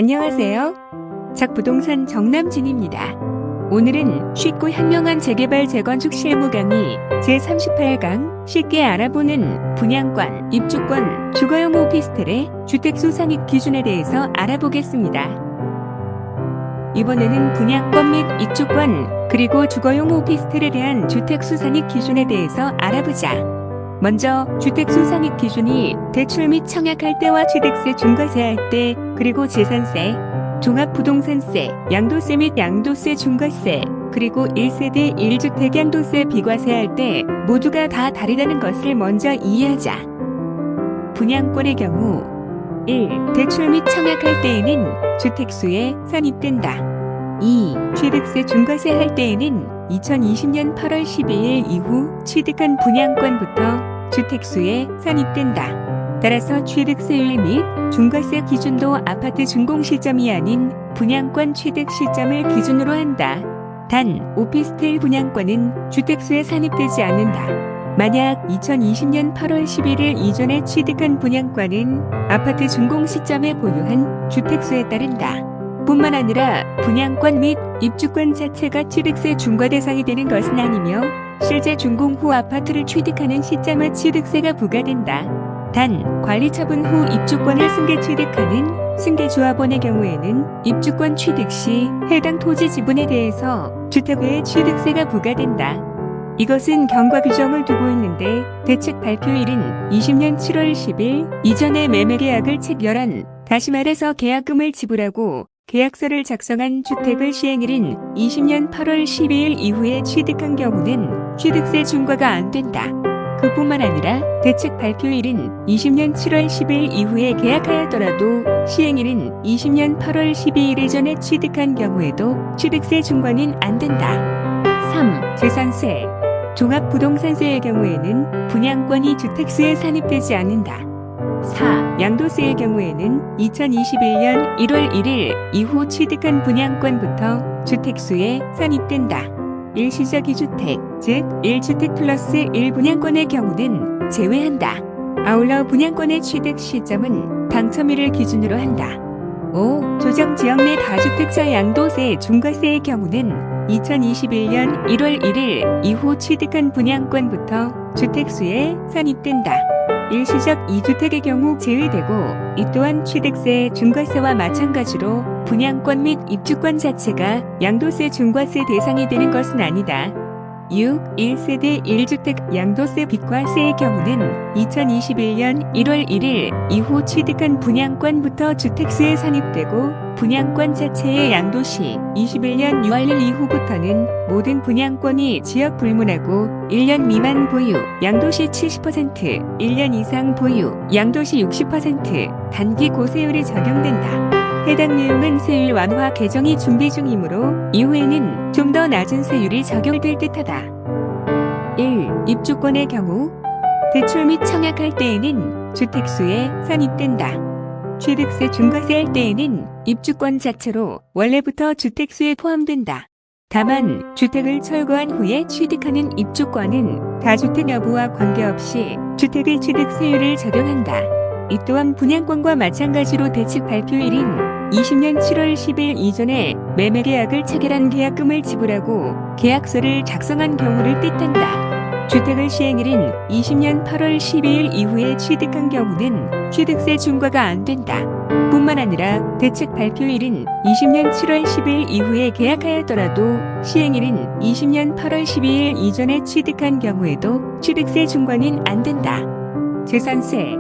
안녕하세요. 작부동산 정남진입니다. 오늘은 쉽고 현명한 재개발 재건축 실무 강의 제38강 쉽게 알아보는 분양권, 입주권, 주거용 오피스텔의 주택수 산입 기준에 대해서 알아보겠습니다. 이번에는 분양권 및 입주권, 그리고 주거용 오피스텔에 대한 주택수 산입 기준에 대해서 알아보자. 먼저 주택수 산입 기준이 대출 및 청약할 때와 취득세 중과세할 때, 그리고 재산세, 종합부동산세, 양도세 및 양도세 중과세, 그리고 1세대 1주택 양도세 비과세할 때 모두가 다 다르다는 것을 먼저 이해하자. 분양권의 경우 1. 대출 및 청약할 때에는 주택수에 산입된다. 2. 취득세 중과세 할 때에는 2020년 8월 12일 이후 취득한 분양권부터 주택수에 산입된다. 따라서 취득세율 및 중과세 기준도 아파트 준공 시점이 아닌 분양권 취득 시점을 기준으로 한다. 단, 오피스텔 분양권은 주택수에 산입되지 않는다. 만약 2020년 8월 11일 이전에 취득한 분양권은 아파트 준공 시점에 보유한 주택수에 따른다. 뿐만 아니라 분양권 및 입주권 자체가 취득세 중과 대상이 되는 것은 아니며 실제 준공 후 아파트를 취득하는 시점에 취득세가 부과된다. 단, 관리처분 후 입주권을 승계 취득하는 승계조합원의 경우에는 입주권 취득 시 해당 토지 지분에 대해서 주택의 취득세가 부과된다. 이것은 경과 규정을 두고 있는데 대책 발표일은 20년 7월 10일 이전에 매매계약을 체결한, 다시 말해서 계약금을 지불하고 계약서를 작성한 주택을 시행일인 20년 8월 12일 이후에 취득한 경우는 취득세 중과가 안 된다. 그뿐만 아니라 대책 발표일인 20년 7월 10일 이후에 계약하였더라도 시행일인 20년 8월 12일 이전에 취득한 경우에도 취득세 중과는 안 된다. 3. 재산세, 종합부동산세의 경우에는 분양권이 주택수에 산입되지 않는다. 4. 양도세의 경우에는 2021년 1월 1일 이후 취득한 분양권부터 주택수에 산입된다. 일시적 2주택, 즉 1주택 플러스 1분양권의 경우는 제외한다. 아울러 분양권의 취득 시점은 당첨일을 기준으로 한다. 5. 조정지역 내 다주택자 양도세 중과세의 경우는 2021년 1월 1일 이후 취득한 분양권부터 주택수에 산입된다. 일시적 2주택의 경우 제외되고, 이 또한 취득세 중과세와 마찬가지로 분양권 및 입주권 자체가 양도세 중과세 대상이 되는 것은 아니다. 6. 1세대 1주택 양도세 비과세의 경우는 2021년 1월 1일 이후 취득한 분양권부터 주택수에 산입되고, 분양권 자체의 양도시 21년 6월 1일 이후부터는 모든 분양권이 지역 불문하고 1년 미만 보유, 양도시 70%, 1년 이상 보유, 양도시 60%, 단기 고세율이 적용된다. 해당 내용은 세율 완화 개정이 준비 중이므로 이후에는 좀 더 낮은 세율이 적용될 듯하다. 1. 입주권의 경우 대출 및 청약할 때에는 주택수에 산입된다. 취득세 중과세 할 때에는 입주권 자체로 원래부터 주택수에 포함된다. 다만 주택을 철거한 후에 취득하는 입주권은 다주택 여부와 관계없이 주택의 취득세율을 적용한다. 이 또한 분양권과 마찬가지로 대책 발표일인 20년 7월 10일 이전에 매매계약을 체결한 계약금을 지불하고 계약서를 작성한 경우를 뜻한다. 주택을 시행일인 20년 8월 12일 이후에 취득한 경우는 취득세 중과가 안 된다. 뿐만 아니라 대책 발표일인 20년 7월 10일 이후에 계약하였더라도 시행일인 20년 8월 12일 이전에 취득한 경우에도 취득세 중과는 안 된다. 재산세,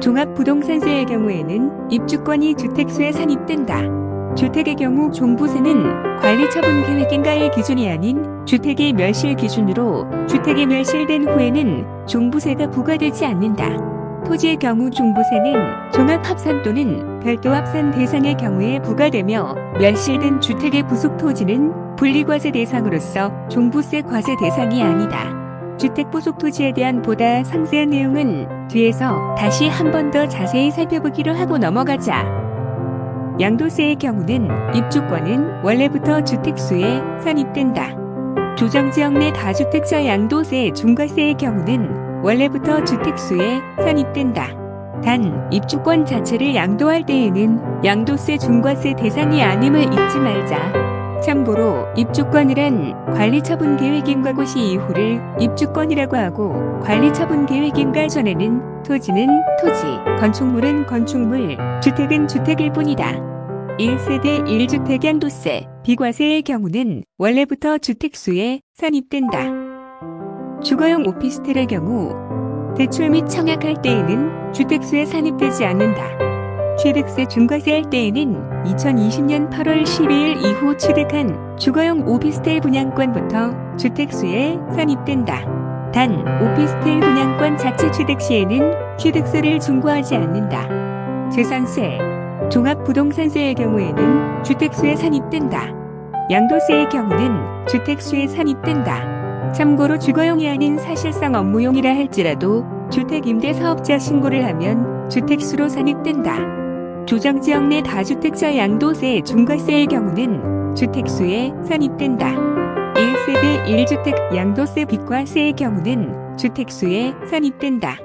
종합부동산세의 경우에는 입주권이 주택수에 산입된다. 주택의 경우 종부세는 관리처분 계획인가의 기준이 아닌 주택의 멸실 기준으로 주택이 멸실된 후에는 종부세가 부과되지 않는다. 토지의 경우 종부세는 종합합산 또는 별도 합산 대상의 경우에 부과되며, 멸실된 주택의 부속 토지는 분리과세 대상으로서 종부세 과세 대상이 아니다. 주택 부속 토지에 대한 보다 상세한 내용은 뒤에서 다시 한 번 더 자세히 살펴보기로 하고 넘어가자. 양도세의 경우는 입주권은 원래부터 주택수에 산입된다. 조정지역 내 다주택자 양도세 중과세의 경우는 원래부터 주택수에 산입된다. 단, 입주권 자체를 양도할 때에는 양도세 중과세 대상이 아님을 잊지 말자. 참고로 입주권이란 관리처분계획인가 고시 이후를 입주권이라고 하고 관리처분계획인가 전에는 토지는 토지, 건축물은 건축물, 주택은 주택일 뿐이다. 1세대 1주택 양도세, 비과세의 경우는 원래부터 주택수에 산입된다. 주거용 오피스텔의 경우 대출 및 청약할 때에는 주택수에 산입되지 않는다. 취득세 중과세할 때에는 2020년 8월 12일 이후 취득한 주거용 오피스텔 분양권부터 주택수에 산입된다. 단, 오피스텔 분양권 자체 취득 시에는 취득세를 중과하지 않는다. 재산세, 종합부동산세의 경우에는 주택수에 산입된다. 양도세의 경우는 주택수에 산입된다. 참고로 주거용이 아닌 사실상 업무용이라 할지라도 주택임대사업자 신고를 하면 주택수로 산입된다. 조정지역 내 다주택자 양도세 중과세의 경우는 주택수에 산입된다. 1세대 1주택 양도세 비과세의 경우는 주택수에 산입된다.